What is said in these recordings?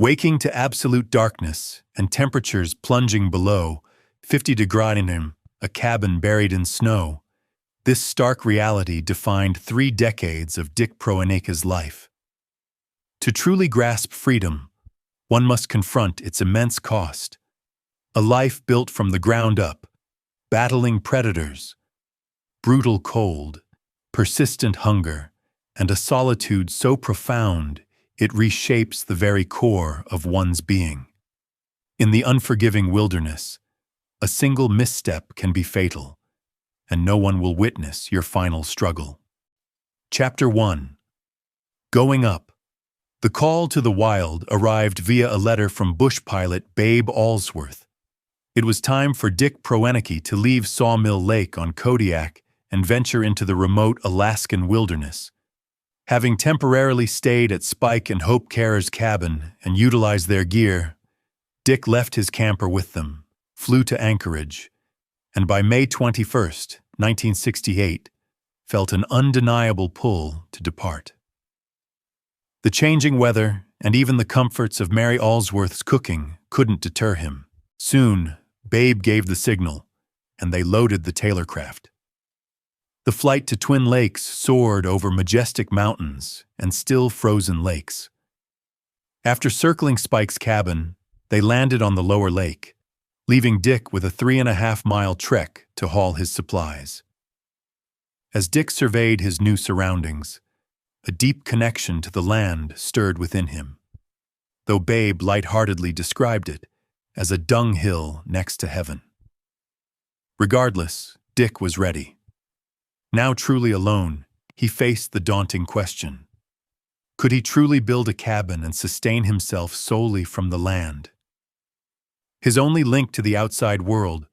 Waking to absolute darkness and temperatures plunging below 50 degrees in a cabin buried in snow, this stark reality defined 3 decades of Dick Proeneka's life. To truly grasp freedom, one must confront its immense cost. A life built from the ground up, battling predators, brutal cold, persistent hunger, and a solitude so profound it reshapes the very core of one's being. In the unforgiving wilderness, a single misstep can be fatal, and no one will witness your final struggle. Chapter 1. Going Up. The call to the wild arrived via a letter from bush pilot Babe Allsworth. It was time for Dick Proeneka to leave Sawmill Lake on Kodiak and venture into the remote Alaskan wilderness. Having temporarily stayed at Spike and Hope Carer's cabin and utilized their gear, Dick left his camper with them, flew to Anchorage, and by May 21, 1968, felt an undeniable pull to depart. The changing weather and even the comforts of Mary Allsworth's cooking couldn't deter him. Soon, Babe gave the signal, and they loaded the Taylorcraft. The flight to Twin Lakes soared over majestic mountains and still frozen lakes. After circling Spike's cabin, they landed on the lower lake, leaving Dick with a 3.5-mile trek to haul his supplies. As Dick surveyed his new surroundings, a deep connection to the land stirred within him, though Babe lightheartedly described it as a dunghill next to heaven. Regardless, Dick was ready. Now truly alone, he faced the daunting question. Could he truly build a cabin and sustain himself solely from the land? His only link to the outside world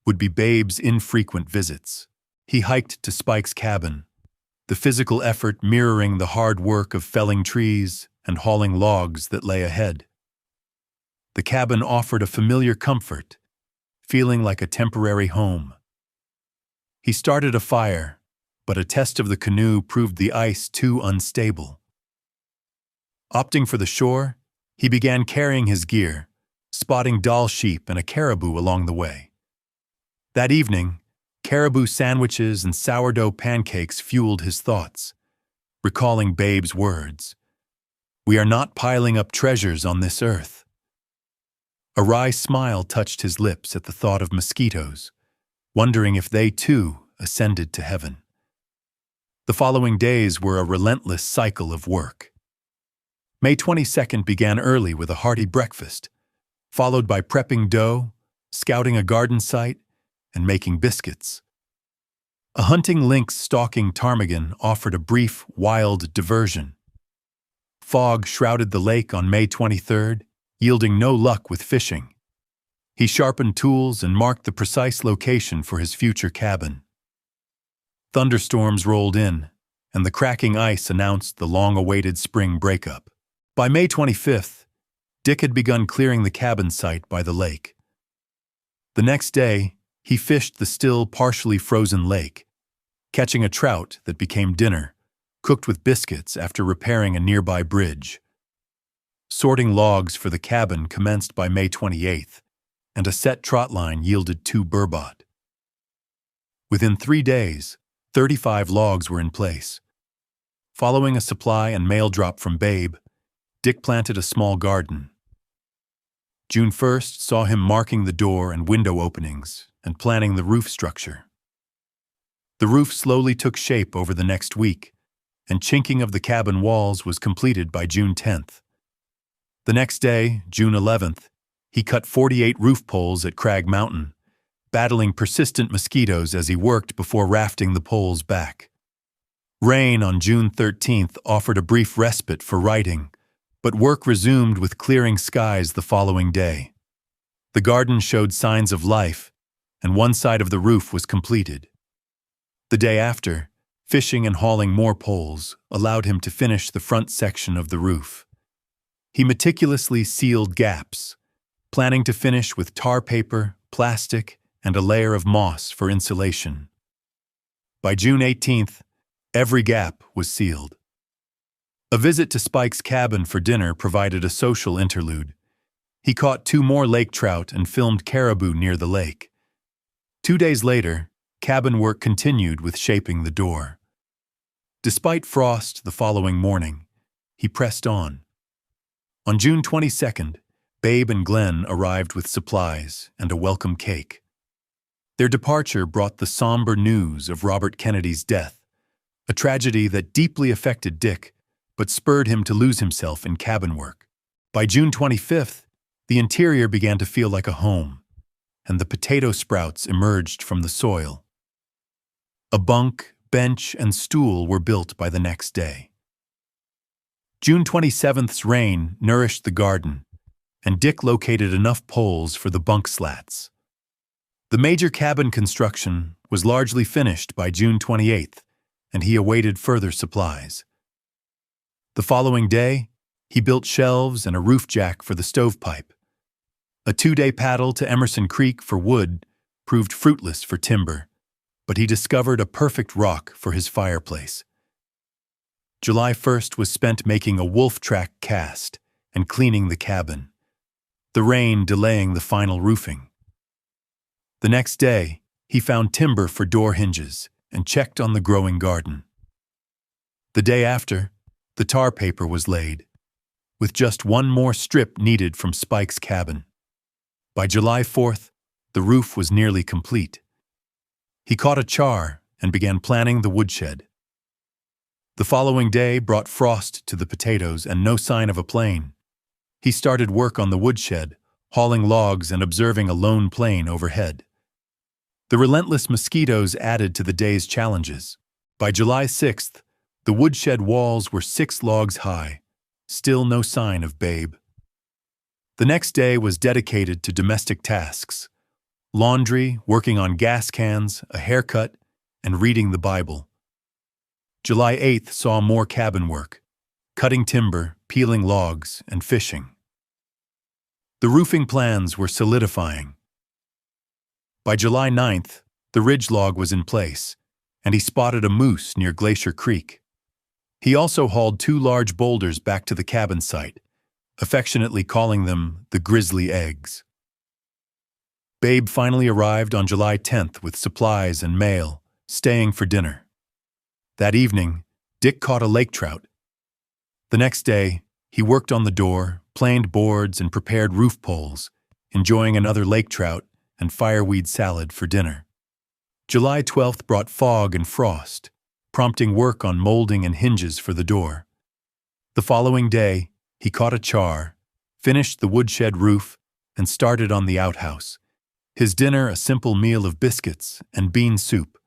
would be Babe's infrequent visits. He hiked to Spike's cabin, the physical effort mirroring the hard work of felling trees and hauling logs that lay ahead. The cabin offered a familiar comfort, feeling like a temporary home. He started a fire, but a test of the canoe proved the ice too unstable. Opting for the shore, he began carrying his gear, spotting Dall sheep and a caribou along the way. That evening, caribou sandwiches and sourdough pancakes fueled his thoughts, recalling Babe's words, "We are not piling up treasures on this earth." A wry smile touched his lips at the thought of mosquitoes, wondering if they too ascended to heaven. The following days were a relentless cycle of work. May 22nd began early with a hearty breakfast, followed by prepping dough, scouting a garden site, and making biscuits. A hunting lynx stalking ptarmigan offered a brief, wild diversion. Fog shrouded the lake on May 23rd, yielding no luck with fishing. He sharpened tools and marked the precise location for his future cabin. Thunderstorms rolled in, and the cracking ice announced the long-awaited spring breakup. By May 25th, Dick had begun clearing the cabin site by the lake. The next day, he fished the still partially frozen lake, catching a trout that became dinner, cooked with biscuits after repairing a nearby bridge. Sorting logs for the cabin commenced by May 28th, and a set trot line yielded 2 burbot. Within 3 days, 35 logs were in place. Following a supply and mail drop from Babe, Dick planted a small garden. June 1st saw him marking the door and window openings and planning the roof structure. The roof slowly took shape over the next week, and chinking of the cabin walls was completed by June 10th. The next day, June 11th, he cut 48 roof poles at Crag Mountain, battling persistent mosquitoes as he worked before rafting the poles back. Rain on June 13th offered a brief respite for writing, but work resumed with clearing skies the following day. The garden showed signs of life, and one side of the roof was completed. The day after, fishing and hauling more poles allowed him to finish the front section of the roof. He meticulously sealed gaps, planning to finish with tar paper, plastic, and a layer of moss for insulation. By June 18th, every gap was sealed. A visit to Spike's cabin for dinner provided a social interlude. He caught 2 more lake trout and filmed caribou near the lake. 2 days later, cabin work continued with shaping the door. Despite frost the following morning, he pressed on. On June 22nd, Babe and Glenn arrived with supplies and a welcome cake. Their departure brought the somber news of Robert Kennedy's death, a tragedy that deeply affected Dick, but spurred him to lose himself in cabin work. By June 25th, the interior began to feel like a home, and the potato sprouts emerged from the soil. A bunk, bench, and stool were built by the next day. June 27th's rain nourished the garden, and Dick located enough poles for the bunk slats. The major cabin construction was largely finished by June 28th, and he awaited further supplies. The following day, he built shelves and a roof jack for the stovepipe. A 2-day paddle to Emerson Creek for wood proved fruitless for timber, but he discovered a perfect rock for his fireplace. July 1st was spent making a wolf track cast and cleaning the cabin, the rain delaying the final roofing. The next day, he found timber for door hinges and checked on the growing garden. The day after, the tar paper was laid, with just 1 more strip needed from Spike's cabin. By July 4th, the roof was nearly complete. He caught a char and began planning the woodshed. The following day brought frost to the potatoes and no sign of a plane. He started work on the woodshed, hauling logs and observing a lone plane overhead. The relentless mosquitoes added to the day's challenges. By July 6th, the woodshed walls were 6 logs high, still no sign of Babe. The next day was dedicated to domestic tasks: laundry, working on gas cans, a haircut, and reading the Bible. July 8th saw more cabin work, cutting timber, peeling logs, and fishing. The roofing plans were solidifying. By July 9th, the ridge log was in place, and he spotted a moose near Glacier Creek. He also hauled 2 large boulders back to the cabin site, affectionately calling them the grizzly eggs. Babe finally arrived on July 10th with supplies and mail, staying for dinner. That evening, Dick caught a lake trout. The next day, he worked on the door, planed boards, and prepared roof poles, enjoying another lake trout and fireweed salad for dinner. July 12th brought fog and frost, prompting work on molding and hinges for the door. The following day, he caught a char, finished the woodshed roof, and started on the outhouse. His dinner a simple meal of biscuits and bean soup.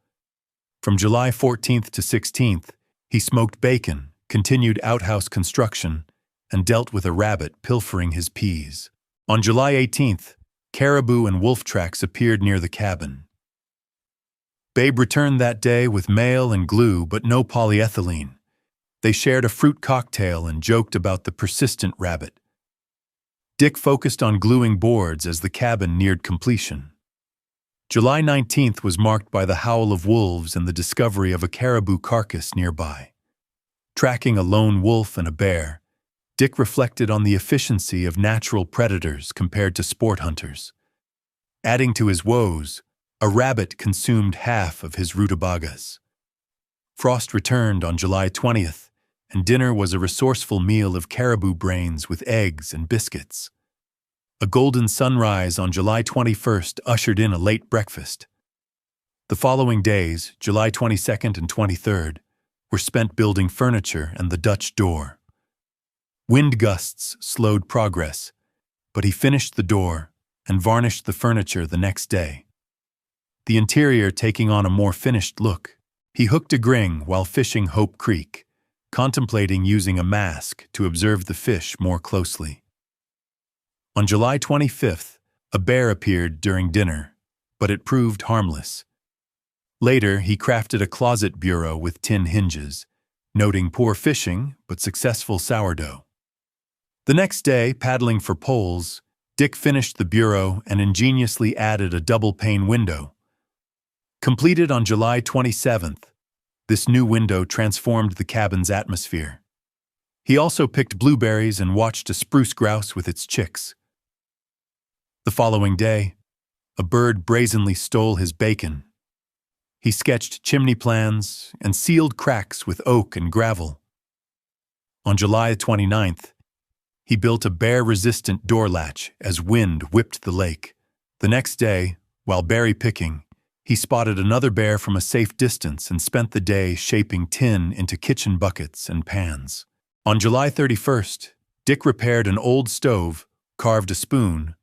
From July 14th to 16th, he smoked bacon, continued outhouse construction, and dealt with a rabbit pilfering his peas. On July 18th, caribou and wolf tracks appeared near the cabin. Babe returned that day with mail and glue but no polyethylene. They shared a fruit cocktail and joked about the persistent rabbit. Dick focused on gluing boards as the cabin neared completion. July 19th was marked by the howl of wolves and the discovery of a caribou carcass nearby. Tracking a lone wolf and a bear, Dick reflected on the efficiency of natural predators compared to sport hunters. Adding to his woes, a rabbit consumed half of his rutabagas. Frost returned on July 20th, and dinner was a resourceful meal of caribou brains with eggs and biscuits. A golden sunrise on July 21st ushered in a late breakfast. The following days, July 22nd and 23rd, were spent building furniture and the Dutch door. Wind gusts slowed progress, but he finished the door and varnished the furniture the next day. The interior taking on a more finished look, he hooked a gring while fishing Hope Creek, contemplating using a mask to observe the fish more closely. On July 25th, a bear appeared during dinner, but it proved harmless. Later, he crafted a closet bureau with tin hinges, noting poor fishing but successful sourdough. The next day, paddling for poles, Dick finished the bureau and ingeniously added a double-pane window. Completed on July 27th, this new window transformed the cabin's atmosphere. He also picked blueberries and watched a spruce grouse with its chicks. The following day, a bird brazenly stole his bacon. He sketched chimney plans and sealed cracks with oak and gravel. On July 29th, he built a bear-resistant door latch as wind whipped the lake. The next day, while berry picking, he spotted another bear from a safe distance and spent the day shaping tin into kitchen buckets and pans. On July 31st, Dick repaired an old stove, carved a spoon,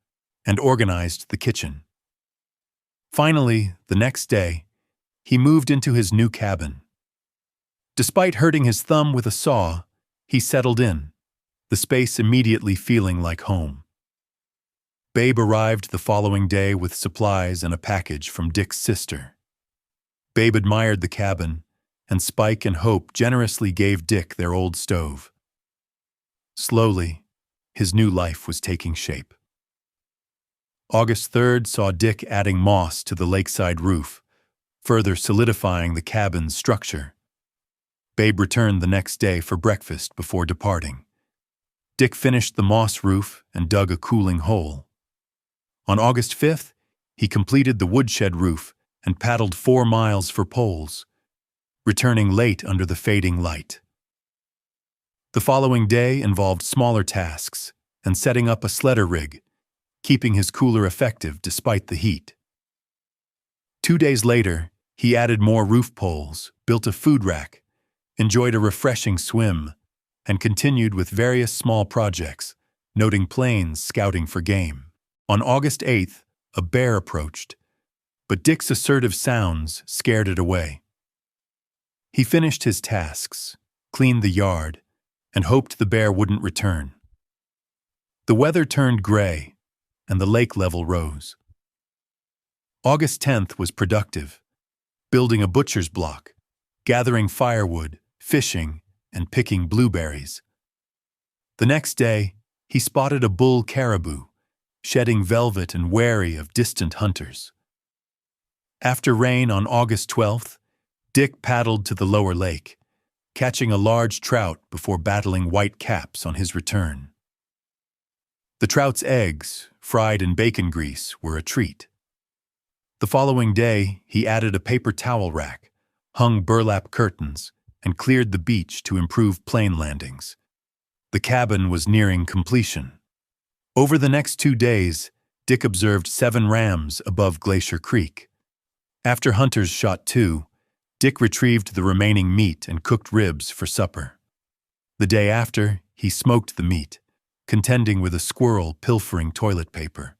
and organized the kitchen. Finally, the next day, he moved into his new cabin. Despite hurting his thumb with a saw, he settled in, the space immediately feeling like home. Babe arrived the following day with supplies and a package from Dick's sister. Babe admired the cabin, and Spike and Hope generously gave Dick their old stove. Slowly, his new life was taking shape. August 3rd saw Dick adding moss to the lakeside roof, further solidifying the cabin's structure. Babe returned the next day for breakfast before departing. Dick finished the moss roof and dug a cooling hole. On August 5th, he completed the woodshed roof and paddled 4 miles for poles, returning late under the fading light. The following day involved smaller tasks and setting up a sledder rig, keeping his cooler effective despite the heat. 2 days later, he added more roof poles, built a food rack, enjoyed a refreshing swim, and continued with various small projects, noting planes scouting for game. On August 8th, a bear approached, but Dick's assertive sounds scared it away. He finished his tasks, cleaned the yard, and hoped the bear wouldn't return. The weather turned gray, and the lake level rose. August 10th was productive, building a butcher's block, gathering firewood, fishing, and picking blueberries. The next day, he spotted a bull caribou, shedding velvet and wary of distant hunters. After rain on August 12th, Dick paddled to the lower lake, catching a large trout before battling white caps on his return. The trout's eggs, fried in bacon grease, were a treat. The following day, he added a paper towel rack, hung burlap curtains, and cleared the beach to improve plane landings. The cabin was nearing completion. Over the next 2 days, Dick observed 7 rams above Glacier Creek. After hunters shot 2, Dick retrieved the remaining meat and cooked ribs for supper. The day after, he smoked the meat, contending with a squirrel pilfering toilet paper,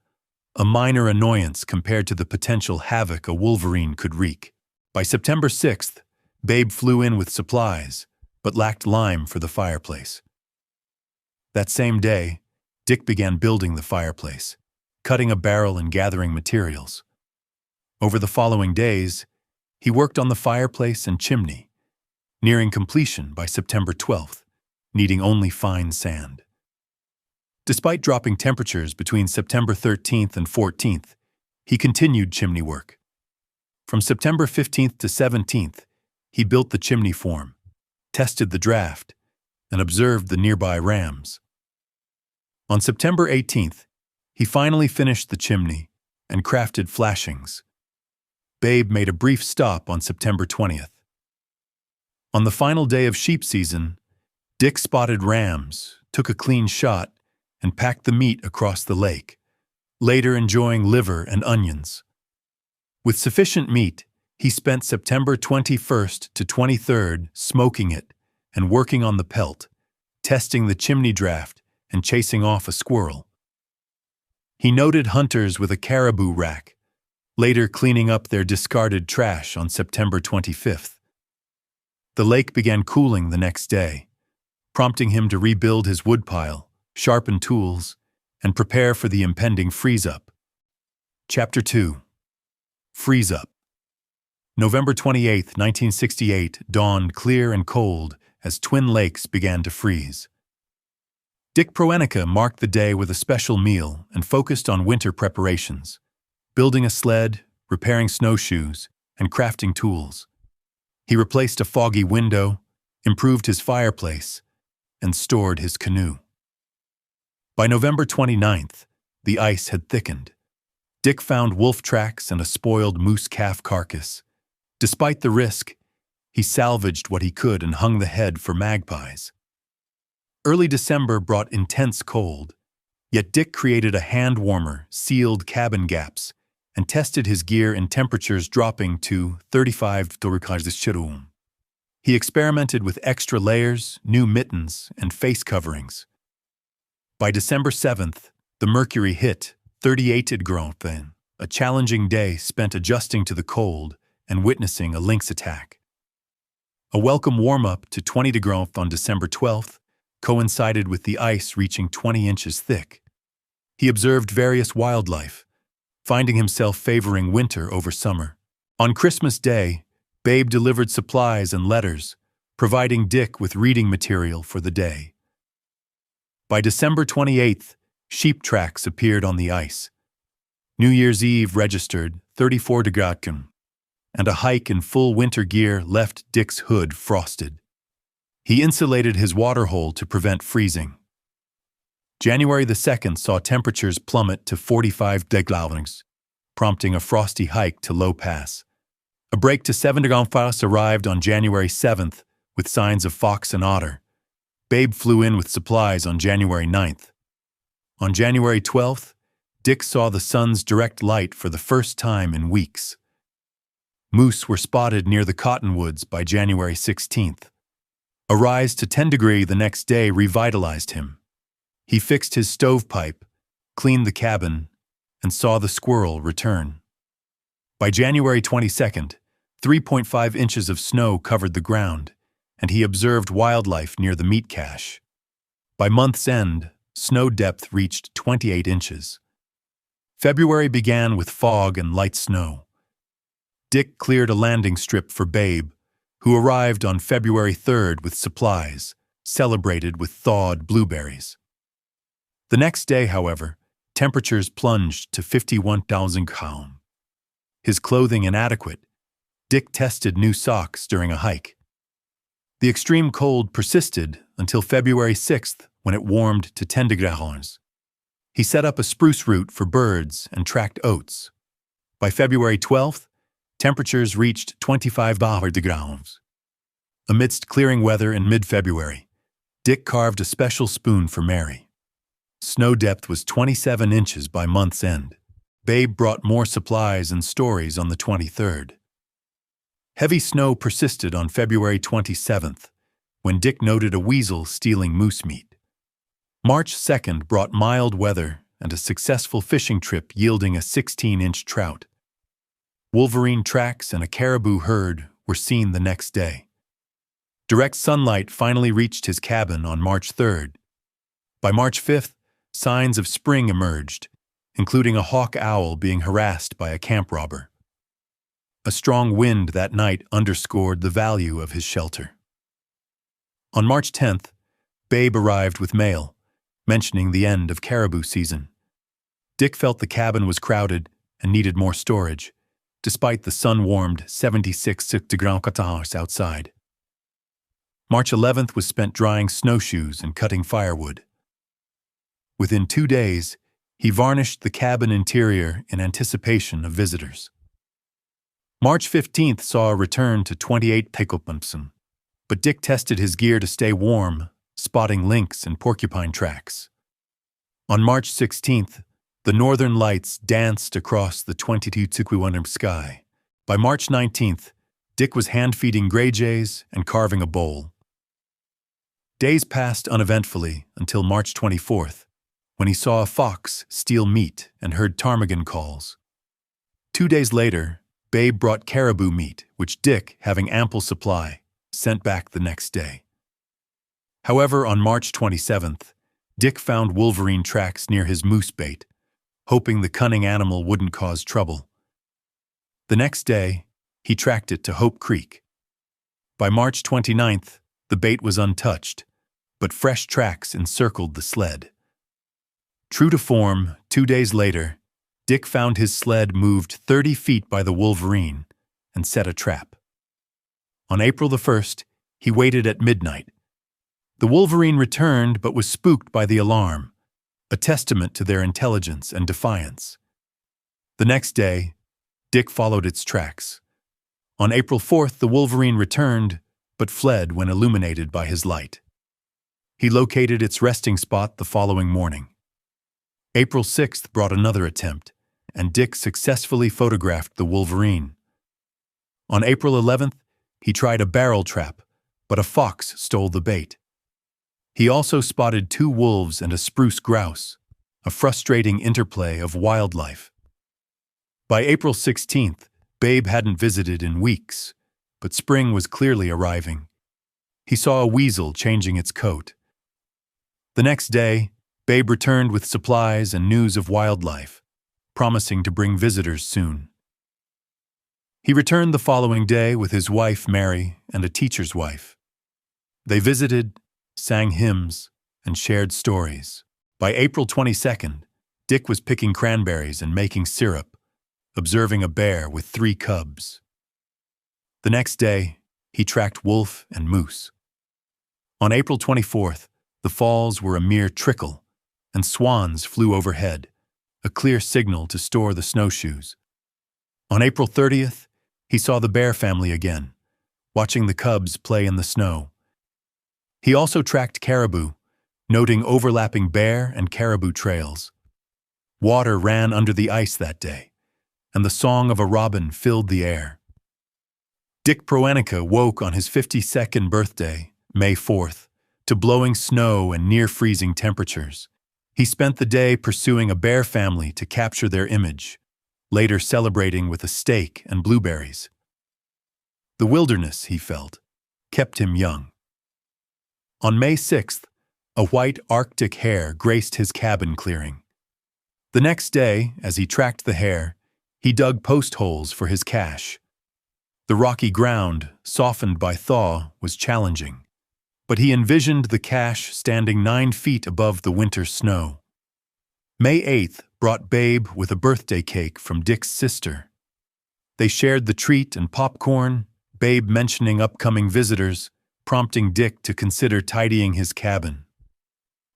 a minor annoyance compared to the potential havoc a wolverine could wreak. By September 6th, Babe flew in with supplies, but lacked lime for the fireplace. That same day, Dick began building the fireplace, cutting a barrel and gathering materials. Over the following days, he worked on the fireplace and chimney, nearing completion by September 12th, needing only fine sand. Despite dropping temperatures between September 13th and 14th, he continued chimney work. From September 15th to 17th, he built the chimney form, tested the draft, and observed the nearby rams. On September 18th, he finally finished the chimney and crafted flashings. Babe made a brief stop on September 20th. On the final day of sheep season, Dick spotted rams, took a clean shot, and packed the meat across the lake, later enjoying liver and onions. With sufficient meat, he spent September 21st to 23rd smoking it and working on the pelt, testing the chimney draft, and chasing off a squirrel. He noted hunters with a caribou rack, later cleaning up their discarded trash on September 25th. The lake began cooling the next day, prompting him to rebuild his woodpile, sharpen tools, and prepare for the impending freeze-up. Chapter 2. Freeze-up. November 28, 1968, dawned clear and cold as Twin Lakes began to freeze. Dick Proenica marked the day with a special meal and focused on winter preparations, building a sled, repairing snowshoes, and crafting tools. He replaced a foggy window, improved his fireplace, and stored his canoe. By November 29th, the ice had thickened. Dick found wolf tracks and a spoiled moose calf carcass. Despite the risk, he salvaged what he could and hung the head for magpies. Early December brought intense cold, yet Dick created a hand warmer, sealed cabin gaps, and tested his gear in temperatures dropping to 35 degrees. He experimented with extra layers, new mittens, and face coverings. By December 7th, the mercury hit 38 degrees, a challenging day spent adjusting to the cold and witnessing a lynx attack. A welcome warm-up to 20 degrees on December 12th coincided with the ice reaching 20 inches thick. He observed various wildlife, finding himself favoring winter over summer. On Christmas Day, Babe delivered supplies and letters, providing Dick with reading material for the day. By December 28th, sheep tracks appeared on the ice. New Year's Eve registered 34 degrees, and a hike in full winter gear left Dick's hood frosted. He insulated his waterhole to prevent freezing. January the 2nd saw temperatures plummet to 45 degrees, prompting a frosty hike to Low Pass. A break to 7 degrees arrived on January 7th with signs of fox and otter. Babe flew in with supplies on January 9th. On January 12th, Dick saw the sun's direct light for the first time in weeks. Moose were spotted near the cottonwoods by January 16th. A rise to 10 degrees the next day revitalized him. He fixed his stovepipe, cleaned the cabin, and saw the squirrel return. By January 22nd, 3.5 inches of snow covered the ground, and he observed wildlife near the meat cache. By month's end, snow depth reached 28 inches. February began with fog and light snow. Dick cleared a landing strip for Babe, who arrived on February 3rd with supplies, celebrated with thawed blueberries. The next day, however, temperatures plunged to 51,000 calm. His clothing inadequate, Dick tested new socks during a hike. The extreme cold persisted until February 6th when it warmed to 10 degrees. He set up a spruce route for birds and tracked oats. By February 12th, temperatures reached 25 degrees. Amidst clearing weather in mid-February, Dick carved a special spoon for Mary. Snow depth was 27 inches by month's end. Babe brought more supplies and stories on the 23rd. Heavy snow persisted on February 27th, when Dick noted a weasel stealing moose meat. March 2nd brought mild weather and a successful fishing trip yielding a 16-inch trout. Wolverine tracks and a caribou herd were seen the next day. Direct sunlight finally reached his cabin on March 3rd. By March 5th, signs of spring emerged, including a hawk owl being harassed by a camp robber. A strong wind that night underscored the value of his shelter. On March 10th, Babe arrived with mail, mentioning the end of caribou season. Dick felt the cabin was crowded and needed more storage, despite the sun-warmed 76 degrees outside. March 11th was spent drying snowshoes and cutting firewood. Within 2 days, he varnished the cabin interior in anticipation of visitors. March 15th saw a return to 28 degrees, but Dick tested his gear to stay warm, spotting lynx and porcupine tracks. On March 16th, the northern lights danced across the 22 degrees sky. By March 19th, Dick was hand-feeding gray jays and carving a bowl. Days passed uneventfully until March 24th, when he saw a fox steal meat and heard ptarmigan calls. 2 days later, Babe brought caribou meat, which Dick, having ample supply, sent back the next day. However, on March 27th, Dick found wolverine tracks near his moose bait, hoping the cunning animal wouldn't cause trouble. The next day, he tracked it to Hope Creek. By March 29th, the bait was untouched, but fresh tracks encircled the sled. True to form, 2 days later, Dick found his sled moved 30 feet by the wolverine and set a trap. On April the 1st, he waited at midnight. The wolverine returned but was spooked by the alarm, a testament to their intelligence and defiance. The next day, Dick followed its tracks. On April 4th, the wolverine returned but fled when illuminated by his light. He located its resting spot the following morning. April 6th brought another attempt, and Dick successfully photographed the wolverine. On April 11th, he tried a barrel trap, but a fox stole the bait. He also spotted 2 wolves and a spruce grouse, a frustrating interplay of wildlife. By April 16th, Babe hadn't visited in weeks, but spring was clearly arriving. He saw a weasel changing its coat. The next day, Babe returned with supplies and news of wildlife, promising to bring visitors soon. He returned the following day with his wife, Mary, and a teacher's wife. They visited, sang hymns, and shared stories. By April 22nd, Dick was picking cranberries and making syrup, observing a bear with 3 cubs. The next day, he tracked wolf and moose. On April 24th, the falls were a mere trickle, and swans flew overhead, a clear signal to store the snowshoes. On April 30th, he saw the bear family again, watching the cubs play in the snow. He also tracked caribou, noting overlapping bear and caribou trails. Water ran under the ice that day, and the song of a robin filled the air. Dick Proenica woke on his 52nd birthday, May 4th, to blowing snow and near-freezing temperatures. He spent the day pursuing a bear family to capture their image, later celebrating with a steak and blueberries. The wilderness, he felt, kept him young. On May 6th, a white Arctic hare graced his cabin clearing. The next day, as he tracked the hare, he dug post holes for his cache. The rocky ground, softened by thaw, was challenging, but he envisioned the cache standing 9 feet above the winter snow. May 8th brought Babe with a birthday cake from Dick's sister. They shared the treat and popcorn, Babe mentioning upcoming visitors, prompting Dick to consider tidying his cabin.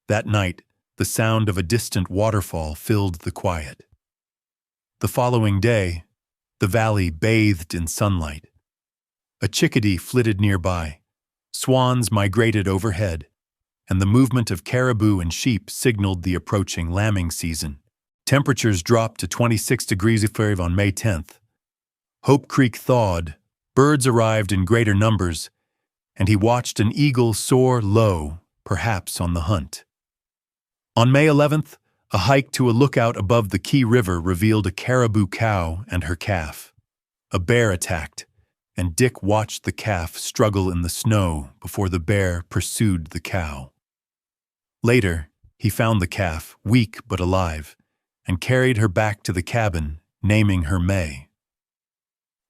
That night, the sound of a distant waterfall filled the quiet. The following day, the valley bathed in sunlight. A chickadee flitted nearby, swans migrated overhead, and the movement of caribou and sheep signaled the approaching lambing season. Temperatures dropped to 26 degrees Fahrenheit on May 10th. Hope Creek thawed, birds arrived in greater numbers, and he watched an eagle soar low, perhaps on the hunt. On May 11th, a hike to a lookout above the Key River revealed a caribou cow and her calf. A bear attacked, and Dick watched the calf struggle in the snow before the bear pursued the cow. Later, he found the calf, weak but alive, and carried her back to the cabin, naming her May.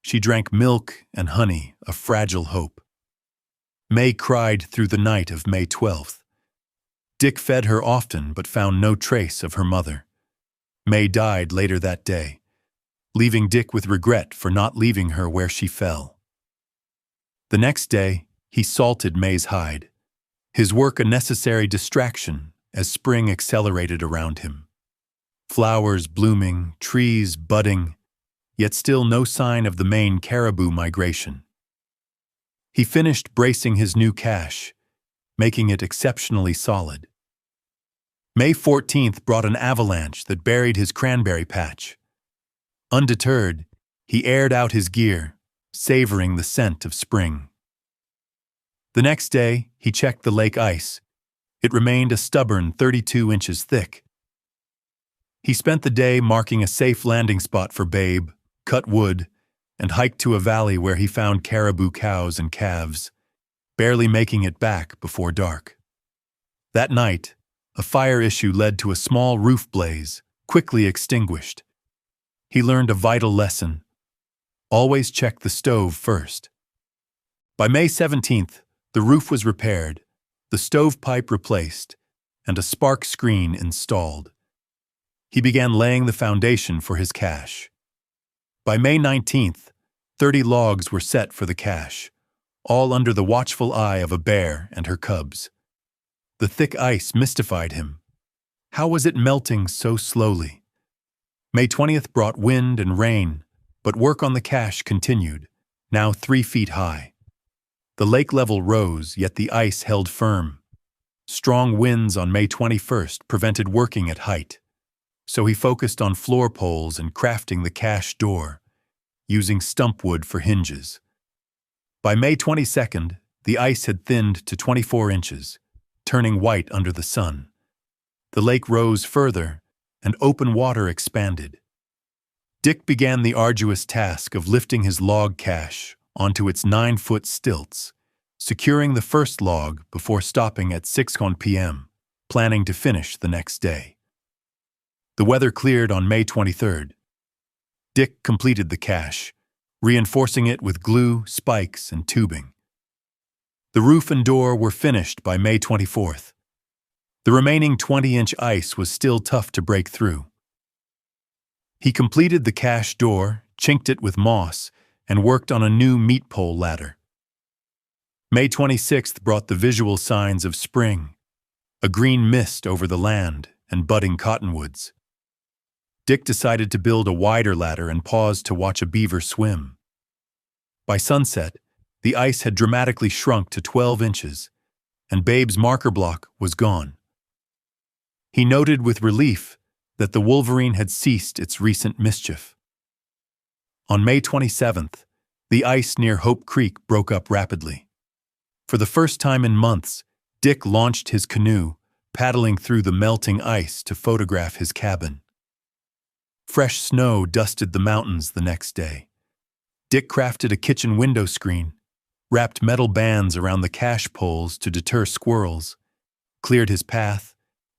She drank milk and honey, a fragile hope. May cried through the night of May 12th. Dick fed her often but found no trace of her mother. May died later that day, leaving Dick with regret for not leaving her where she fell. The next day, he salted May's hide, his work a necessary distraction as spring accelerated around him. Flowers blooming, trees budding, yet still no sign of the main caribou migration. He finished bracing his new cache, making it exceptionally solid. May 14th brought an avalanche that buried his cranberry patch. Undeterred, he aired out his gear, savoring the scent of spring. The next day, he checked the lake ice. It remained a stubborn 32 inches thick. He spent the day marking a safe landing spot for Babe, cut wood, and hiked to a valley where he found caribou cows and calves, barely making it back before dark. That night, a fire issue led to a small roof blaze, quickly extinguished. He learned a vital lesson: always check the stove first. By May 17th, the roof was repaired, the stovepipe replaced, and a spark screen installed. He began laying the foundation for his cache. By May 19th, 30 logs were set for the cache, all under the watchful eye of a bear and her cubs. The thick ice mystified him. How was it melting so slowly? May 20th brought wind and rain, but work on the cache continued, now 3 feet high. The lake level rose, yet the ice held firm. Strong winds on May 21st prevented working at height, so he focused on floor poles and crafting the cache door, using stump wood for hinges. By May 22nd, the ice had thinned to 24 inches, turning white under the sun. The lake rose further, and open water expanded. Dick began the arduous task of lifting his log cache onto its 9-foot stilts, securing the first log before stopping at 6 p.m., planning to finish the next day. The weather cleared on May 23rd. Dick completed the cache, reinforcing it with glue, spikes, and tubing. The roof and door were finished by May 24th. The remaining 20-inch ice was still tough to break through. He completed the cache door, chinked it with moss, and worked on a new meat pole ladder. May 26th brought the visual signs of spring, a green mist over the land and budding cottonwoods. Dick decided to build a wider ladder and paused to watch a beaver swim. By sunset, the ice had dramatically shrunk to 12 inches, and Babe's marker block was gone. He noted with relief that the wolverine had ceased its recent mischief. On May 27th, the ice near Hope Creek broke up rapidly. For the first time in months, Dick launched his canoe, paddling through the melting ice to photograph his cabin. Fresh snow dusted the mountains the next day. Dick crafted a kitchen window screen, wrapped metal bands around the cache poles to deter squirrels, cleared his path,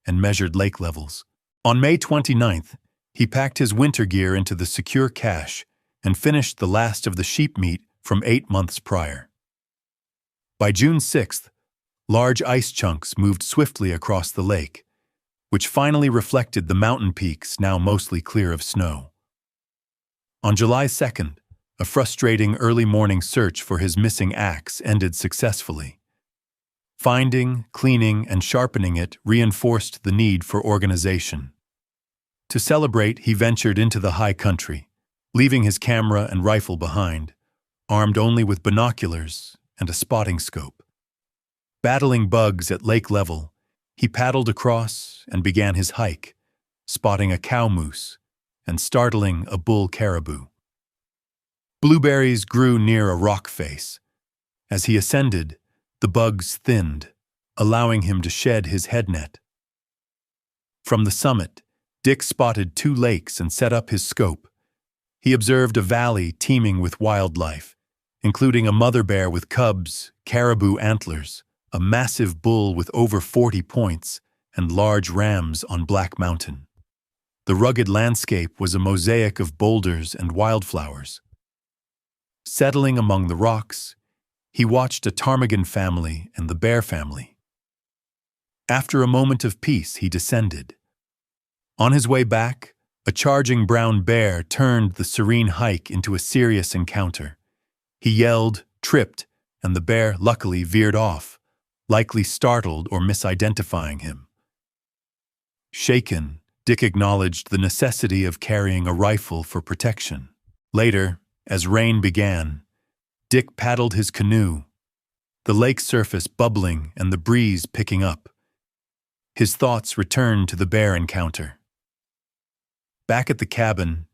and measured lake levels. On May 29th, he packed his winter gear into the secure cache and finished the last of the sheep meat from 8 months prior. By June 6th, large ice chunks moved swiftly across the lake, which finally reflected the mountain peaks now mostly clear of snow. On July 2nd, a frustrating early morning search for his missing axe ended successfully. Finding, cleaning, and sharpening it reinforced the need for organization. To celebrate, he ventured into the high country, leaving his camera and rifle behind, armed only with binoculars and a spotting scope. Battling bugs at lake level, he paddled across and began his hike, spotting a cow moose and startling a bull caribou. Blueberries grew near a rock face. As he ascended, the bugs thinned, allowing him to shed his head net. From the summit, Dick spotted 2 lakes and set up his scope. He observed a valley teeming with wildlife, including a mother bear with cubs, caribou antlers, a massive bull with over 40 points, and large rams on Black Mountain. The rugged landscape was a mosaic of boulders and wildflowers. Settling among the rocks, he watched a ptarmigan family and the bear family. After a moment of peace, he descended. On his way back, a charging brown bear turned the serene hike into a serious encounter. He yelled, tripped, and the bear luckily veered off, likely startled or misidentifying him. Shaken, Dick acknowledged the necessity of carrying a rifle for protection. Later, as rain began, Dick paddled his canoe, the lake surface bubbling and the breeze picking up. His thoughts returned to the bear encounter. Back at the cabin,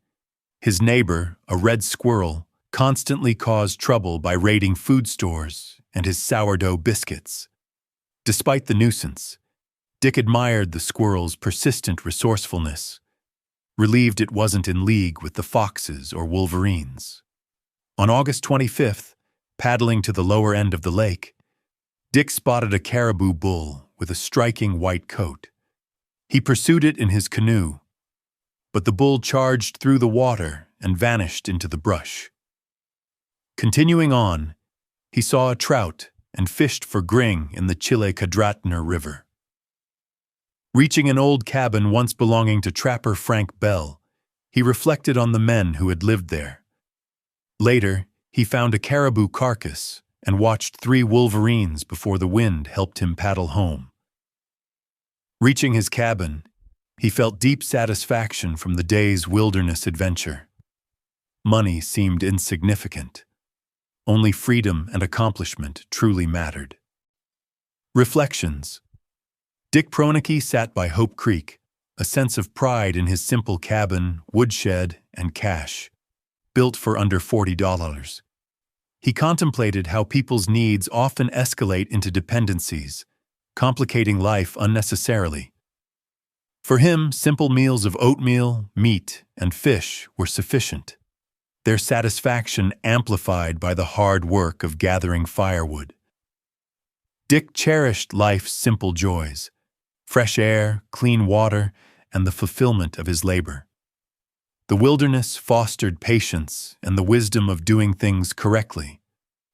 his neighbor, a red squirrel, constantly caused trouble by raiding food stores and his sourdough biscuits. Despite the nuisance, Dick admired the squirrel's persistent resourcefulness, relieved it wasn't in league with the foxes or wolverines. On August 25th, paddling to the lower end of the lake, Dick spotted a caribou bull with a striking white coat. He pursued it in his canoe, but the bull charged through the water and vanished into the brush. Continuing on, he saw a trout and fished for gring in the Chile-Cadratner River. Reaching an old cabin once belonging to trapper Frank Bell, he reflected on the men who had lived there. Later, he found a caribou carcass and watched 3 wolverines before the wind helped him paddle home. Reaching his cabin, he felt deep satisfaction from the day's wilderness adventure. Money seemed insignificant. Only freedom and accomplishment truly mattered. Reflections. Dick Pronicki sat by Hope Creek, a sense of pride in his simple cabin, woodshed, and cache, built for under $40. He contemplated how people's needs often escalate into dependencies, complicating life unnecessarily. For him, simple meals of oatmeal, meat, and fish were sufficient, their satisfaction amplified by the hard work of gathering firewood. Dick cherished life's simple joys: fresh air, clean water, and the fulfillment of his labor. The wilderness fostered patience and the wisdom of doing things correctly,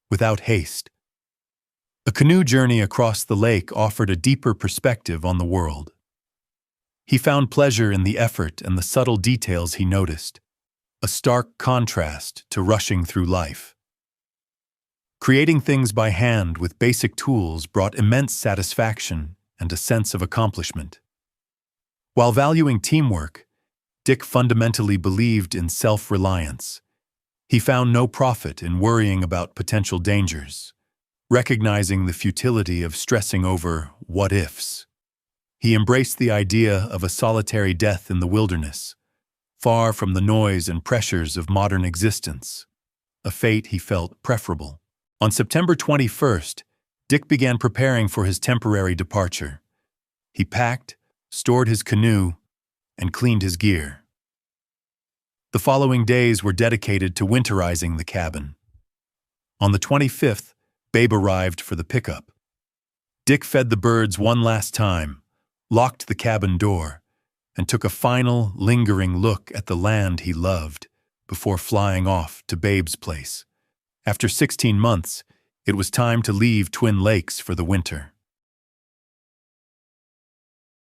without haste. A canoe journey across the lake offered a deeper perspective on the world. He found pleasure in the effort and the subtle details he noticed, a stark contrast to rushing through life. Creating things by hand with basic tools brought immense satisfaction and a sense of accomplishment. While valuing teamwork, Dick fundamentally believed in self-reliance. He found no profit in worrying about potential dangers, recognizing the futility of stressing over what-ifs. He embraced the idea of a solitary death in the wilderness, far from the noise and pressures of modern existence, a fate he felt preferable. On September 21st, Dick began preparing for his temporary departure. He packed, stored his canoe, and cleaned his gear. The following days were dedicated to winterizing the cabin. On the 25th, Babe arrived for the pickup. Dick fed the birds one last time, locked the cabin door, and took a final, lingering look at the land he loved before flying off to Babe's place. After 16 months, it was time to leave Twin Lakes for the winter.